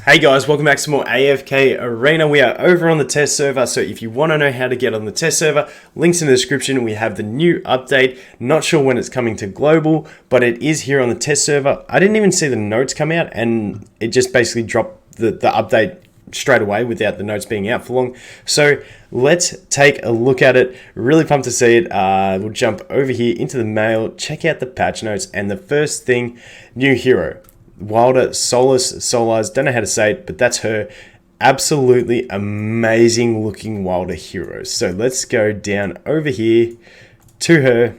Hey guys, welcome back to more AFK Arena. We are over on the test server, so if you want to know how to get on the test server, links in the description. We have the new update. Not sure when it's coming to global, but it is here on the test server. I didn't even see the notes come out, and it just basically dropped the update straight away without the notes being out for long. So let's take a look at it. Really pumped to see it. We'll jump over here into the mail, check out the patch notes, and the first thing, new hero. Wilder, Solise, don't know how to say it, but that's her. Absolutely amazing looking Wilder hero. So let's go down over here to her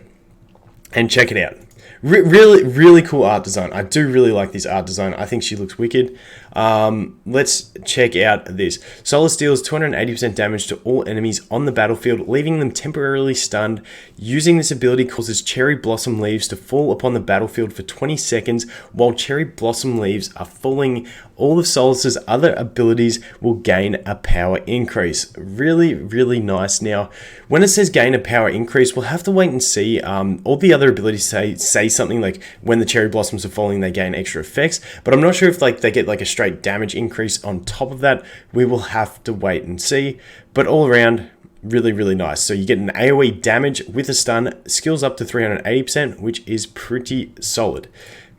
and check it out. Really cool art design. I do really like this art design. I think she looks wicked. Let's check out this. Solise deals 280% damage to all enemies on the battlefield, leaving them temporarily stunned. Using this ability causes cherry blossom leaves to fall upon the battlefield for 20 seconds. While cherry blossom leaves are falling, all of Solise's other abilities will gain a power increase. Really nice. Now, when it says gain a power increase, we'll have to wait and see. All the other abilities say something like when the cherry blossoms are falling, they gain extra effects, but I'm not sure if they get like a straight damage increase on top of that. We will have to wait and see, but all around really nice. So you get an AoE damage with a stun, skills up to 380%, which is pretty solid.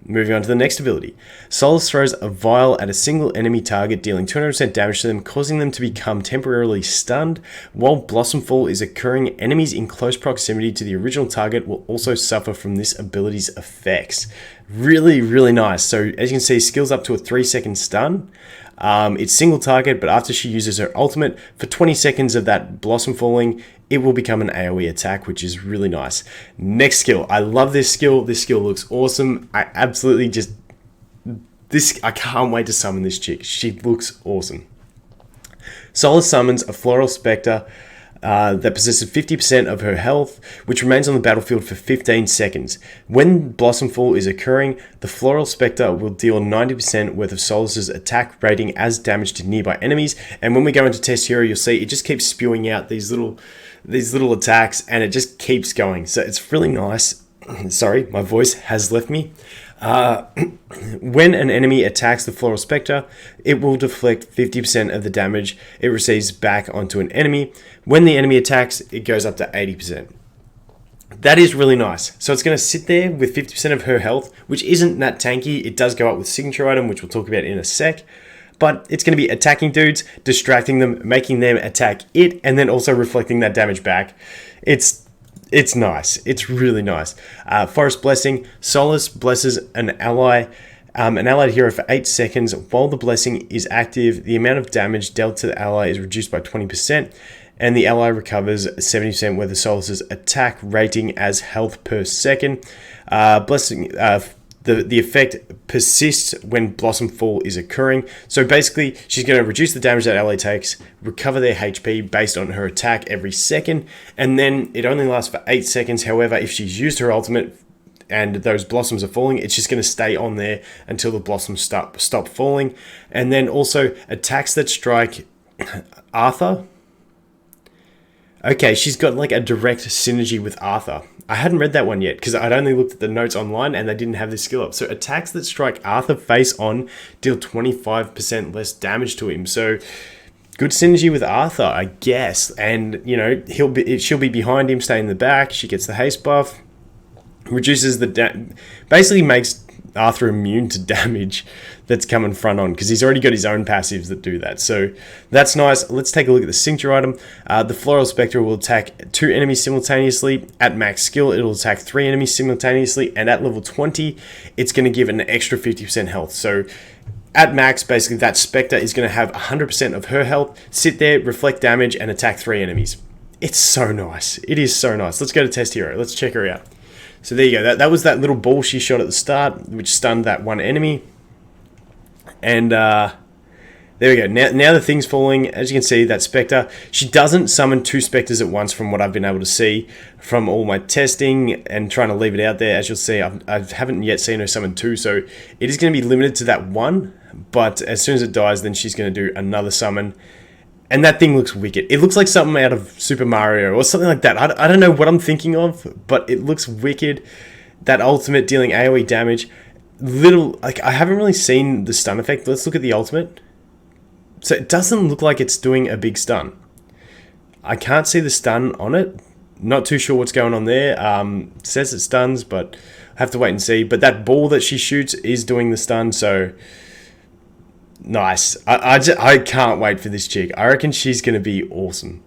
Moving on to the next ability. Solise throws a vial at a single enemy target, dealing 200% damage to them, causing them to become temporarily stunned. While Blossom Fall is occurring, enemies in close proximity to the original target will also suffer from this ability's effects. Really nice. So as you can see, skills up to a 3-second stun. It's single target, but after she uses her ultimate, for 20 seconds of that Blossom Falling, it will become an AoE attack, which is really nice. Next skill. I love this skill. This skill looks awesome. I can't wait to summon this chick. She looks awesome. Solise summons a Floral Spectre that possesses 50% of her health, which remains on the battlefield for 15 seconds. When Blossom Fall is occurring, the Floral Spectre will deal 90% worth of Solise's attack rating as damage to nearby enemies. And when we go into Test Hero, you'll see it just keeps spewing out these little attacks, and it just keeps going. So it's really nice. Sorry, my voice has left me. When an enemy attacks the Floral Spectre, it will deflect 50% of the damage it receives back onto an enemy. When the enemy attacks, it goes up to 80%. That is really nice. So it's going to sit there with 50% of her health, which isn't that tanky. It does go up with signature item, which we'll talk about in a sec. But it's going to be attacking dudes, distracting them, making them attack it, and then also reflecting that damage back. It's nice. It's really nice. Forest Blessing. Solise blesses an allied hero for 8 seconds. While the blessing is active, the amount of damage dealt to the ally is reduced by 20%, and the ally recovers 70% worth of Solise's attack rating as health per second. The effect persists when Blossom Fall is occurring. So basically, she's going to reduce the damage that ally takes, recover their HP based on her attack every second, and then it only lasts for 8 seconds. However, if she's used her ultimate and those blossoms are falling, it's just going to stay on there until the blossoms stop falling. And then also, attacks that strike Arthur. Okay, she's got like a direct synergy with Arthur. I hadn't read that one yet because I'd only looked at the notes online and they didn't have this skill up. So attacks that strike Arthur face on deal 25% less damage to him. So good synergy with Arthur, I guess. And you know, she'll be behind him, stay in the back. She gets the haste buff, reduces basically makes Arthur immune to damage that's coming front on because he's already got his own passives that do that. So that's nice. Let's take a look at the signature item. The Floral Spectre will attack 2 enemies simultaneously. At max skill, it'll attack 3 enemies simultaneously, and at level 20, it's going to give an extra 50% health. So at max, basically that Spectre is going to have 100% of her health, sit there, reflect damage, and attack 3 enemies. It's so nice. It is so nice. Let's go to Test Hero. Let's check her out. So there you go. That was that little ball she shot at the start, which stunned that one enemy. And there we go. Now the thing's falling. As you can see, that Spectre, she doesn't summon 2 Spectres at once from what I've been able to see from all my testing and trying to leave it out there. As you'll see, I haven't yet seen her summon 2, so it is going to be limited to that one. But as soon as it dies, then she's going to do another summon. And that thing looks wicked. It looks like something out of Super Mario or something like that. I don't know what I'm thinking of, but it looks wicked. That ultimate dealing AoE damage. I haven't really seen the stun effect. Let's look at the ultimate. So it doesn't look like it's doing a big stun. I can't see the stun on it. Not too sure what's going on there. Says it stuns, but I have to wait and see. But that ball that she shoots is doing the stun, so nice. I can't wait for this chick. I reckon she's going to be awesome.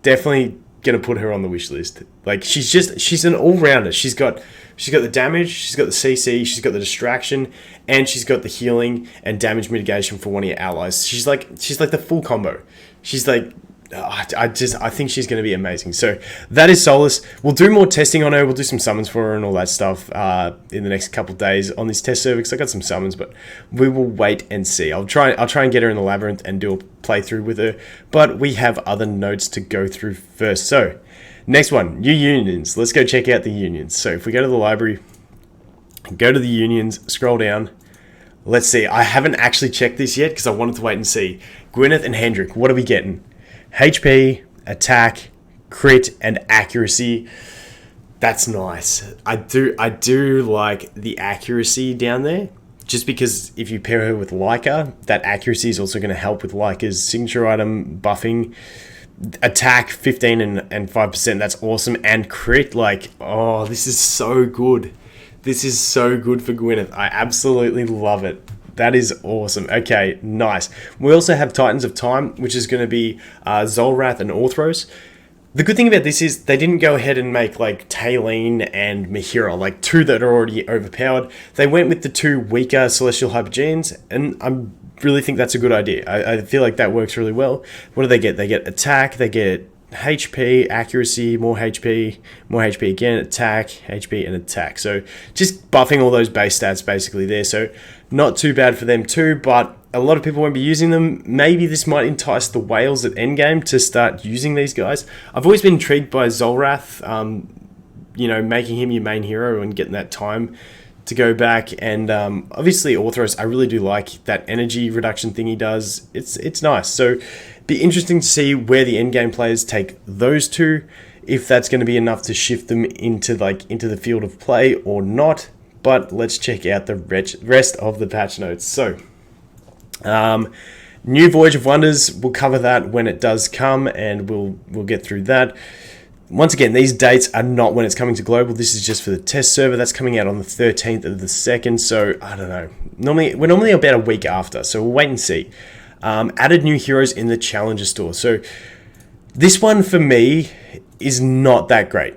Definitely going to put her on the wish list. Like, she's an all-rounder. She's got the damage, she's got the CC, she's got the distraction, and she's got the healing and damage mitigation for one of your allies. She's like the full combo. She's like, I think she's going to be amazing. So that is Solise. We'll do more testing on her. We'll do some summons for her and all that stuff in the next couple of days on this test server, because I got some summons, but we will wait and see. I'll try and get her in the labyrinth and do a playthrough with her, but we have other notes to go through first. So next one, new unions. Let's go check out the unions. So if we go to the library, go to the unions, scroll down. Let's see. I haven't actually checked this yet because I wanted to wait and see. Gwyneth and Hendrik, what are we getting? HP, attack, crit, and accuracy. That's nice. I do like the accuracy down there, just because if you pair her with Leica, that accuracy is also going to help with Leica's signature item buffing. Attack 15 and 5%, that's awesome. And crit, like, oh, this is so good. This is so good for Gwyneth. I absolutely love it. That is awesome. Okay, nice. We also have Titans of Time, which is going to be Zolrath and Orthros. The good thing about this is they didn't go ahead and make like Taylene and Mihira, like two that are already overpowered. They went with the two weaker Celestial Hypergenes, and I really think that's a good idea. I feel like that works really well. What do they get? They get attack, they get HP, accuracy, more HP again, attack, HP, and attack. So just buffing all those base stats basically there. So not too bad for them too, but a lot of people won't be using them. Maybe this might entice the whales at endgame to start using these guys. I've always been intrigued by Zolrath, making him your main hero and getting that time to go back. And obviously Orthros, I really do like that energy reduction thing he does. It's nice. So be interesting to see where the endgame players take those two, if that's going to be enough to shift them into the field of play or not. But let's check out the rest of the patch notes. So, new Voyage of Wonders, we'll cover that when it does come, and we'll get through that. Once again, these dates are not when it's coming to global. This is just for the test server. That's coming out on the 13th of the 2nd. So I don't know. We're normally about a week after. So we'll wait and see. Added new heroes in the Challenger store. So this one for me is not that great.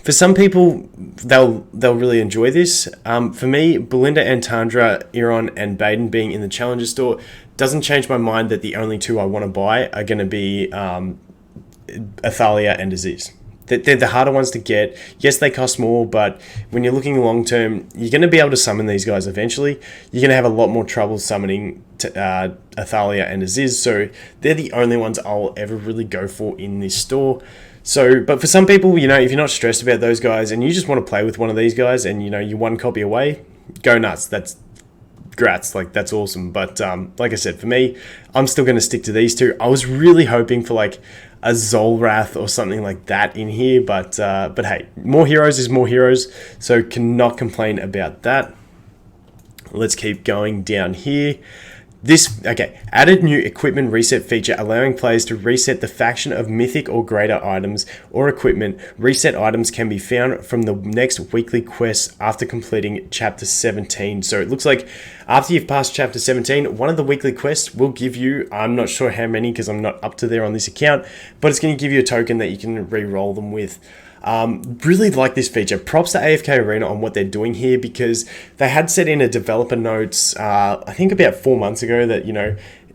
For some people, they'll really enjoy this. For me, Belinda and Tandra, Iron, and Baden being in the Challenger store doesn't change my mind that the only two I want to buy are going to be Athalia and Aziz. They're the harder ones to get. Yes, they cost more, but when you're looking long term, you're going to be able to summon these guys eventually. You're going to have a lot more trouble summoning Athalia and Aziz, so they're the only ones I'll ever really go for in this store. So, but for some people, if you're not stressed about those guys and you just want to play with one of these guys and, you're one copy away, go nuts. That's grats. Like, that's awesome. But, like I said, for me, I'm still going to stick to these two. I was really hoping for like a Zolrath or something like that in here, but hey, more heroes is more heroes. So cannot complain about that. Let's keep going down here. Added new equipment reset feature allowing players to reset the faction of mythic or greater items or equipment. Reset items can be found from the next weekly quest after completing chapter 17. So it looks like after you've passed chapter 17, one of the weekly quests will give you, I'm not sure how many because I'm not up to there on this account, but it's going to give you a token that you can re-roll them with. Really like this feature. Props to AFK Arena on what they're doing here, because they had said in a developer notes, I think about 4 months ago, that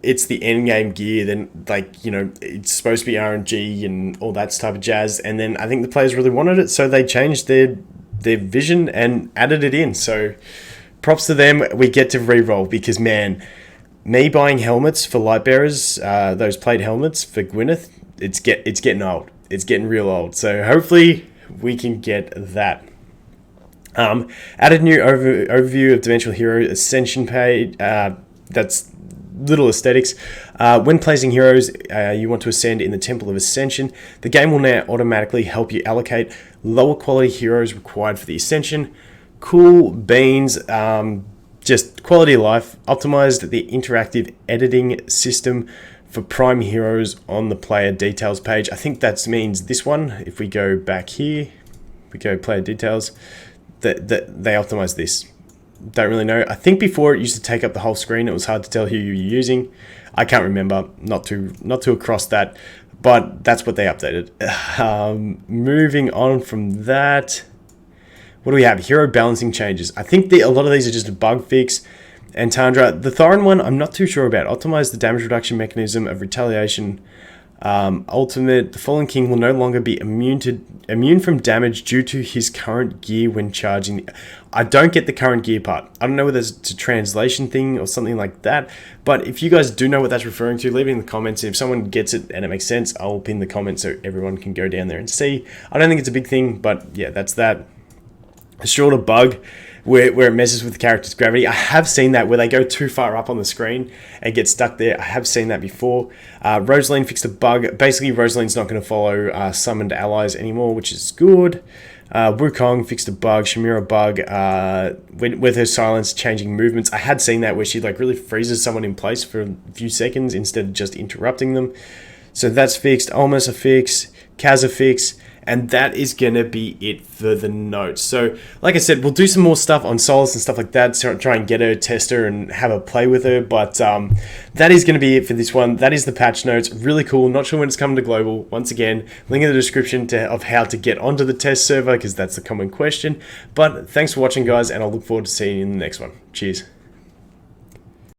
it's the end game gear, then it's supposed to be RNG and all that type of jazz, and then I think the players really wanted it, so they changed their vision and added it in. So props to them. We get to re-roll, because man, me buying helmets for Lightbearers, those plate helmets for Gwyneth, it's getting old. It's getting real old. So hopefully we can get that. Added new overview of Dimensional Hero Ascension page. That's little aesthetics. When placing heroes you want to ascend in the Temple of Ascension, the game will now automatically help you allocate lower quality heroes required for the Ascension. Cool beans. Just quality of life. Optimized the interactive editing system for prime heroes on the player details page. I think that means this one. If we go back here, we go player details, that they optimize this. Don't really know. I think before it used to take up the whole screen. It was hard to tell who you were using. I can't remember. Not too across that, but that's what they updated. Moving on from that, what do we have? Hero balancing changes. I think a lot of these are just a bug fix. And Tundra, the Thorin one, I'm not too sure about. Optimize the damage reduction mechanism of retaliation. Ultimate, the Fallen King will no longer be immune from damage due to his current gear when charging. I don't get the current gear part. I don't know whether it's a translation thing or something like that. But if you guys do know what that's referring to, leave it in the comments. If someone gets it and it makes sense, I'll pin the comment so everyone can go down there and see. I don't think it's a big thing, but yeah, that's that. A shorter bug where it messes with the character's gravity. I have seen that where they go too far up on the screen and get stuck there. I have seen that before. Rosaline fixed a bug. Basically, Rosaline's not going to follow summoned allies anymore, which is good. Wukong fixed a bug. Shamira bug with her silence changing movements. I had seen that where she like really freezes someone in place for a few seconds instead of just interrupting them. So that's fixed. Almost a fix. Kaz a fix. And that is going to be it for the notes. So, like I said, we'll do some more stuff on Solise and stuff like that. So try and get her, test her, and have a play with her. But that is going to be it for this one. That is the patch notes. Really cool. Not sure when it's coming to global. Once again, link in the description of how to get onto the test server, because that's the common question. But thanks for watching, guys, and I'll look forward to seeing you in the next one. Cheers.